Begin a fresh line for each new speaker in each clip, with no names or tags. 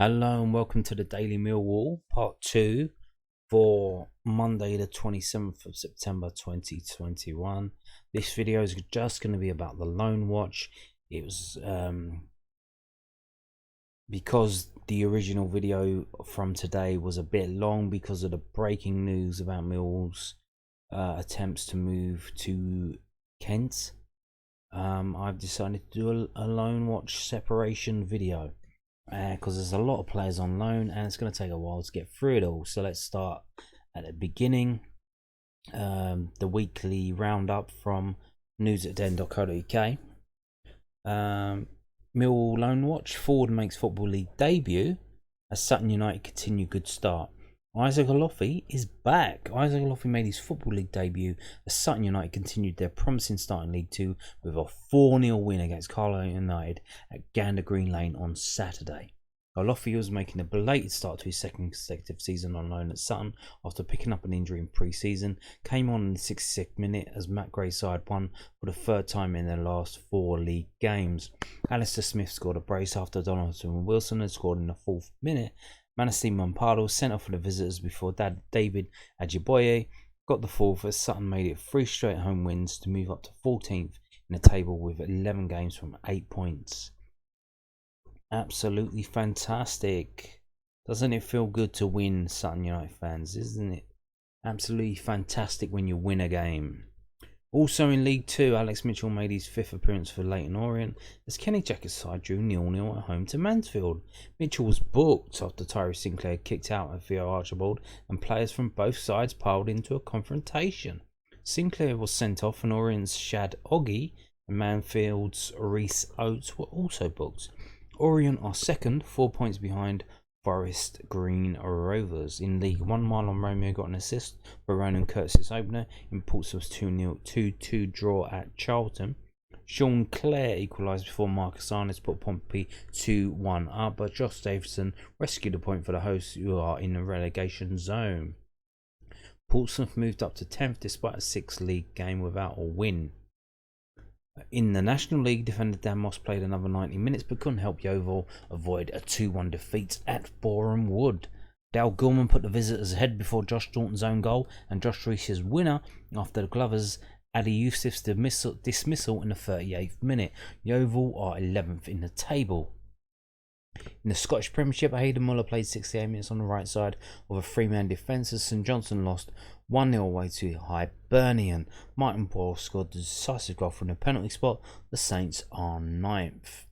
Hello and welcome to the Daily Millwall part 2 for Monday the 27th of September 2021. This video is just going to be about the Loanwatch. It was because the original video from today was a bit long because of the breaking news about Millwall's attempts to move to Kent. I've decided to do a Loanwatch separation video, because there's a lot of players on loan and it's going to take a while to get through it all. So let's start at the beginning. The weekly roundup from news@den.co.uk. Millwall Loanwatch. Ford makes Football League debut as Sutton United continue good start. Isaac Olofi is back. Isaac Olofi made his Football League debut as Sutton United continued their promising start in League 2 with a 4-0 win against Carlisle United at Gander Green Lane on Saturday. Olofi was making a belated start to his second consecutive season on loan at Sutton after picking up an injury in pre-season. Came on in the 66th minute as Matt Gray's side won for the third time in their last 4 league games. Alistair Smith scored a brace after Donaldson Wilson had scored in the 4th minute. Manassi Mampado sent off for the visitors before David Ajiboye got the 4th as Sutton made it 3 straight home wins to move up to 14th in the table with 11 games from 8 points. Absolutely fantastic. Doesn't it feel good to win, Sutton United fans? Isn't it absolutely fantastic when you win a game? Also in League 2, Alex Mitchell made his 5th appearance for Leyton Orient as Kenny Jackett's side drew 0-0 at home to Mansfield. Mitchell was booked after Tyree Sinclair kicked out at Theo Archibald and players from both sides piled into a confrontation. Sinclair was sent off and Orient's Shad Oggy and Mansfield's Reese Oates were also booked. Orient are second, 4 points behind Forest Green Rovers. In League 1, Marlon Romeo got an assist for Ronan Curtis's opener in Portsmouth's 2-2 draw at Charlton. Sean Clare equalised before Marcus Arnott put Pompey 2-1 up, but Josh Davidson rescued a point for the hosts who are in the relegation zone. Portsmouth moved up to 10th despite a 6-league game without a win. In the National League, defender Dan Moss played another 90 minutes but couldn't help Yeovil avoid a 2-1 defeat at Boreham Wood. Dale Gilman put the visitors ahead before Josh Thornton's own goal and Josh Reese's winner after the Glovers' Adi Yusuf's dismissal in the 38th minute. Yeovil are 11th in the table. In the Scottish Premiership, Hayden Muller played 68 minutes on the right side of a 3-man defence as St Johnstone lost 1-0 away to Hibernian. Martin Boyle scored the decisive goal from the penalty spot. The Saints are 9th.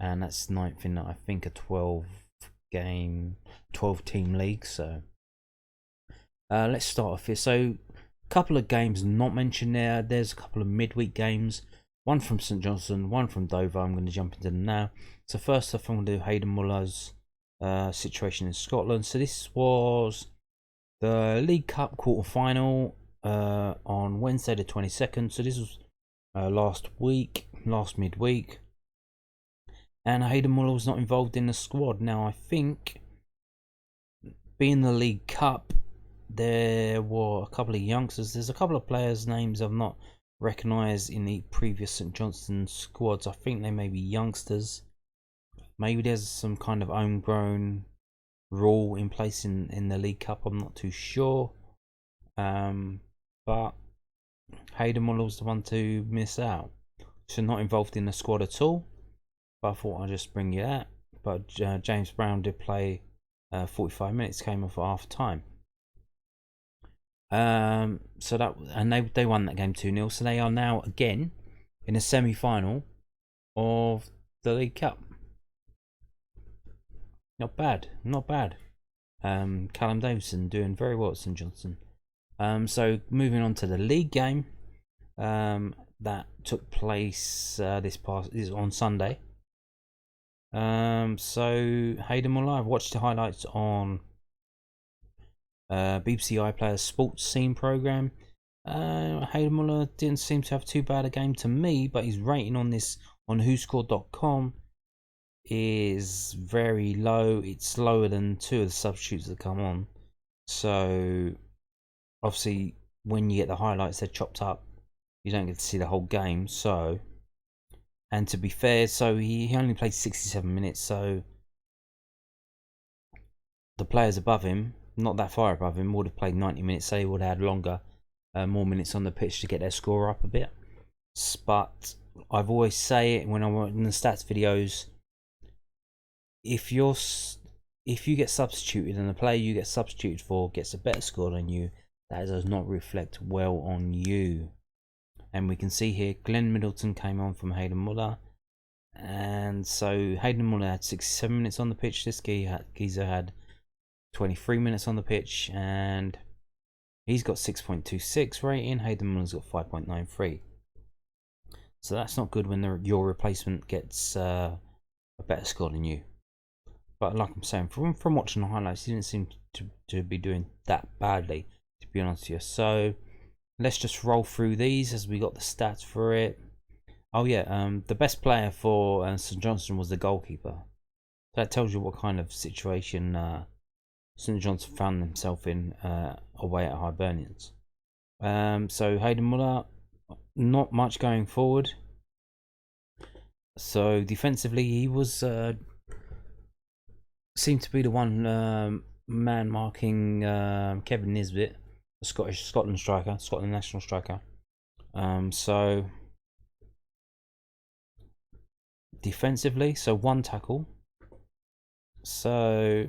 And that's 9th in, I think, a 12-team league. So let's start off here. So a couple of games not mentioned there. There's a couple of midweek games. One from St Johnstone, one from Dover. I'm going to jump into them now. So first off, I'm going to do Hayden Muller's situation in Scotland. So this was the League Cup quarter-final on Wednesday the 22nd. So this was last midweek. And Hayden Muller was not involved in the squad. Now, I think, being the League Cup, there were a couple of youngsters. There's a couple of players' names I've not recognised in the previous St Johnstone squads. I think they may be youngsters. Maybe there's some kind of homegrown rule in place in the League Cup. I'm not too sure. But Hayden Muller was the one to miss out. So not involved in the squad at all. But I thought I'd just bring you that. But James Brown did play 45 minutes, came off at half time. So that, and they won that game 2-0. So they are now again in a semi-final of the League Cup. Not bad. Callum Davison doing very well at St Johnstone. So moving on to the league game that took place is on Sunday. So Hayden Muller, I've watched the highlights on BBC iPlayer's Sports Scene programme. Hayden Muller didn't seem to have too bad a game to me, but his rating on WhoScored.com is very low. It's lower than 2 of the substitutes that come on. So obviously when you get the highlights, they're chopped up. You don't get to see the whole game. So, and to be fair, so he only played 67 minutes. So the players above him, not that far above him, would have played 90 minutes. Say he would have had longer, more minutes on the pitch to get their score up a bit. But I've always say it when I'm in the stats videos. If you get substituted and the player you get substituted for gets a better score than you, that does not reflect well on you. And we can see here Glenn Middleton came on from Hayden Muller, and so Hayden Muller had 67 minutes on the pitch. This geezer had 23 minutes on the pitch, and he's got 6.26 rating. Hayden Muller's got 5.93. So that's not good when your replacement gets a better score than you. But like I'm saying, from watching the highlights, he didn't seem to be doing that badly, to be honest with you. So let's just roll through these as we got the stats for it. Oh yeah, the best player for St Johnstone was the goalkeeper. That tells you what kind of situation St Johnstone found himself in away at Hibernians. So Hayden Muller, not much going forward. So defensively, he was seemed to be the one man marking Kevin Nisbet, the Scotland striker, Scotland national striker. So defensively, so 1 tackle. So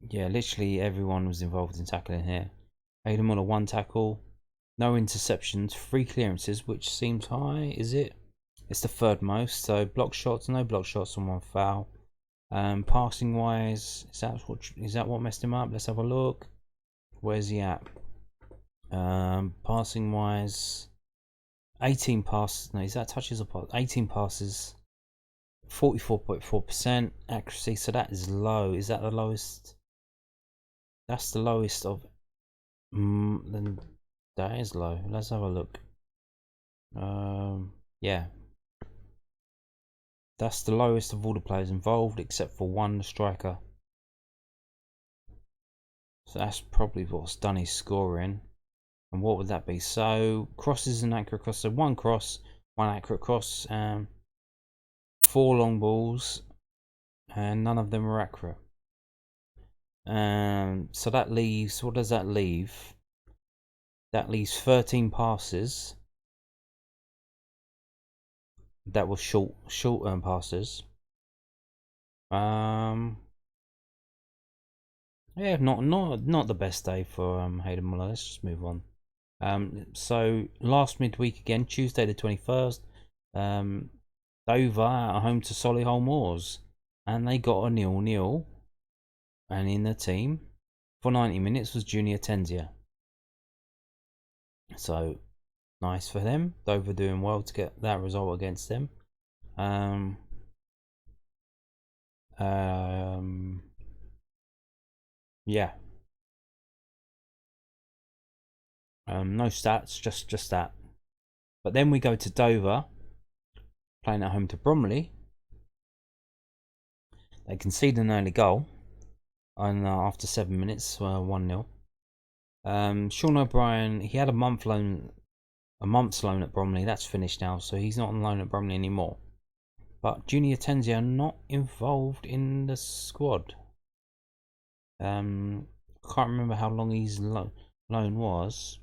yeah, literally everyone was involved in tackling here. Hayden Muller 1 tackle, no interceptions, 3 clearances, which seems high. Is it? It's the 3rd most. So block shots, no block shots and 1 foul. Passing wise, is that what messed him up? Let's have a look. Where's he at? Passing wise, 18 passes. No, is that touches or passes? 18 passes, 44.4% accuracy. So that is low. Is that the lowest? That's the lowest of. Then that is low. Let's have a look. Yeah. That's the lowest of all the players involved, except for 1 striker. So that's probably what's done his scoring. And what would that be? So crosses and accurate cross. So 1 cross, 1 accurate cross, 4 long balls, and none of them are accurate. So that leaves. What does that leave? That leaves 13 passes. That was short passes. Yeah, not the best day for Hayden Muller. Let's just move on. So last midweek again, Tuesday the 21st, Dover at home to Solihull Moors, and they got a 0-0. And in the team for 90 minutes was Junior Tenzia. So nice for them. Dover doing well to get that result against them. Yeah. No stats, just that. But then we go to Dover, playing at home to Bromley. They concede an early goal, and after 7 minutes, 1-0. Sean O'Brien, he had a month's loan at Bromley. That's finished now, so he's not on loan at Bromley anymore. But Junior Tenzia not involved in the squad. Can't remember how long his loan was.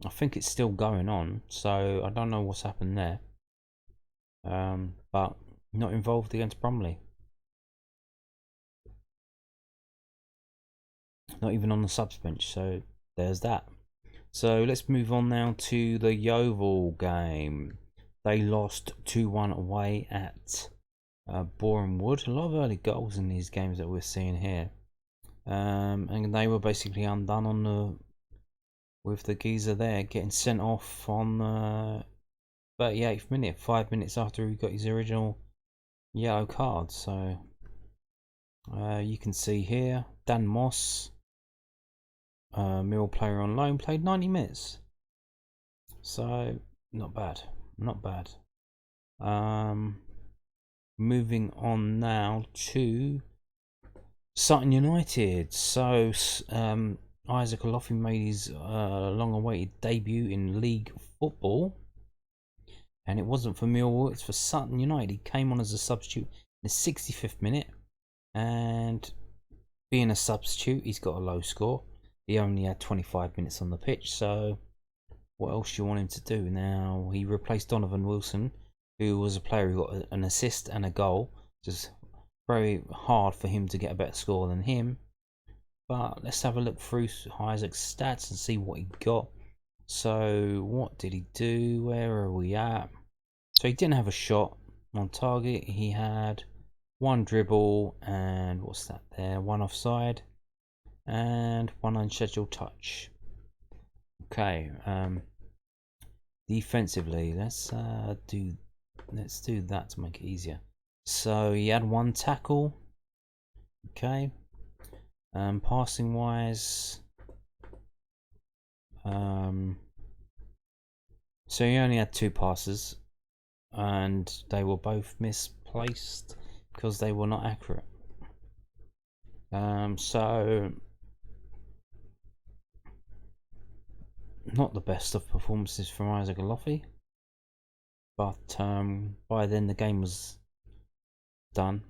I think it's still going on, so I don't know what's happened there. But not involved against Bromley. Not even on the subs bench, so there's that. So let's move on now to the Yeovil game. They lost 2-1 away at Boreham Wood. A lot of early goals in these games that we're seeing here. And they were basically undone with the geezer there getting sent off on the 38th minute, 5 minutes after he got his original yellow card. So you can see here, Dan Moss, Millwall player on loan, played 90 minutes. So not bad. Moving on now to Sutton United. So Isaac Olofi made his long-awaited debut in league football, and it wasn't for Millwall, it's for Sutton United. He came on as a substitute in the 65th minute, and being a substitute, he's got a low score. He only had 25 minutes on the pitch, so what else do you want him to do? Now, he replaced Donovan Wilson, who was a player who got an assist and a goal. Just very hard for him to get a better score than him. But let's have a look through Isaac's stats and see what he got. So, what did he do? Where are we at? So, he didn't have a shot on target. He had one dribble and what's that there? One offside and one unscheduled touch. Okay. Defensively, let's do that to make it easier. So he had one tackle. Okay. Passing wise, so he only had 2 passes, and they were both misplaced because they were not accurate. So not the best of performances from Isaac Alofi, but by then the game was done.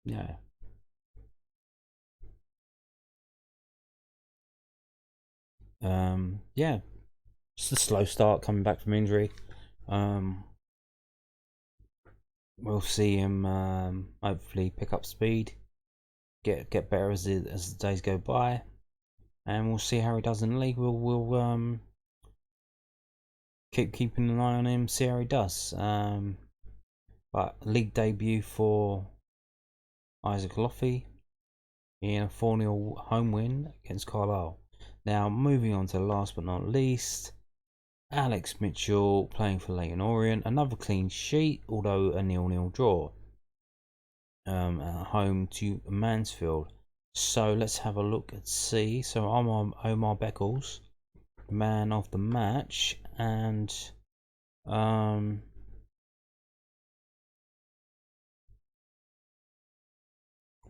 Yeah. Yeah, just a slow start coming back from injury. We'll see him hopefully pick up speed, get better as the days go by, and we'll see how he does in the league. We'll keeping an eye on him, see how he does. But league debut for Isaac Loffey in a 4-0 home win against Carlisle. Now, moving on to last but not least, Alex Mitchell playing for Leyton Orient. Another clean sheet, although a 0-0 draw at home to Mansfield. So let's have a look and see. So Omar Beckles, man of the match, and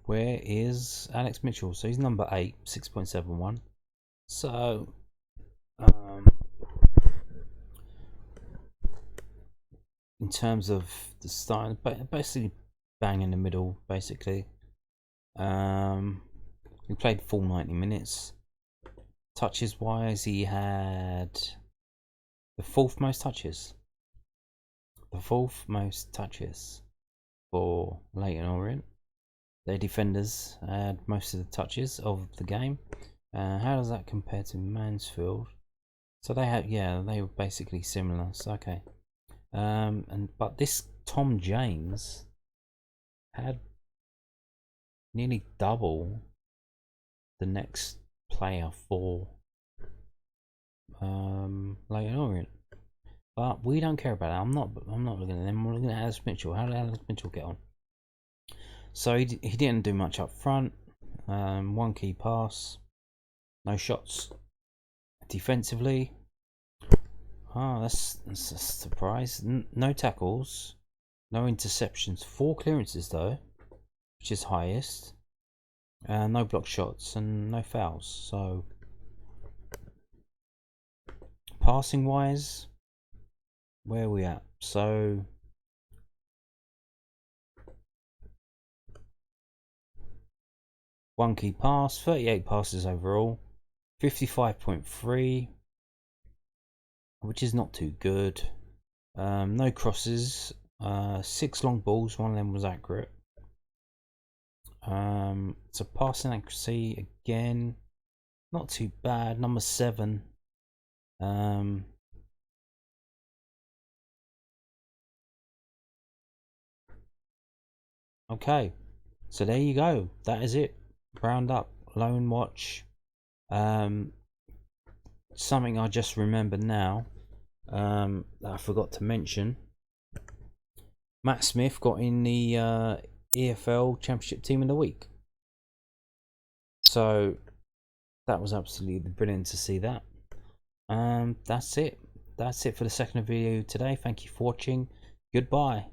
where is Alex Mitchell? So he's number 8, 6.71. So in terms of the style, basically bang in the middle. Basically, he played full 90 minutes. Touches wise, he had the 4th most touches. The 4th most touches for Leyton Orient. Their defenders had most of the touches of the game. How does that compare to Mansfield? So they had, they were basically similar. So okay. But this Tom James had nearly double the next player for Leyton Orient. But we don't care about that. I'm not looking at them. We're looking at Alex Mitchell. How did Alex Mitchell get on? So he didn't do much up front. 1 key pass, no shots. Defensively, that's a surprise. No tackles, no interceptions. 4 clearances though, which is highest. No block shots and no fouls. So passing wise, where are we at? So one key pass, 38 passes overall, 55.3, which is not too good. No crosses, 6 long balls, 1 of them was accurate. So passing accuracy again, not too bad. Number 7. Okay, so there you go. That is it. Round up, Loanwatch. Something I just remembered now, that I forgot to mention. Matt Smith got in the EFL Championship Team of the Week. So that was absolutely brilliant to see that. That's it. That's it for the second video today. Thank you for watching. Goodbye.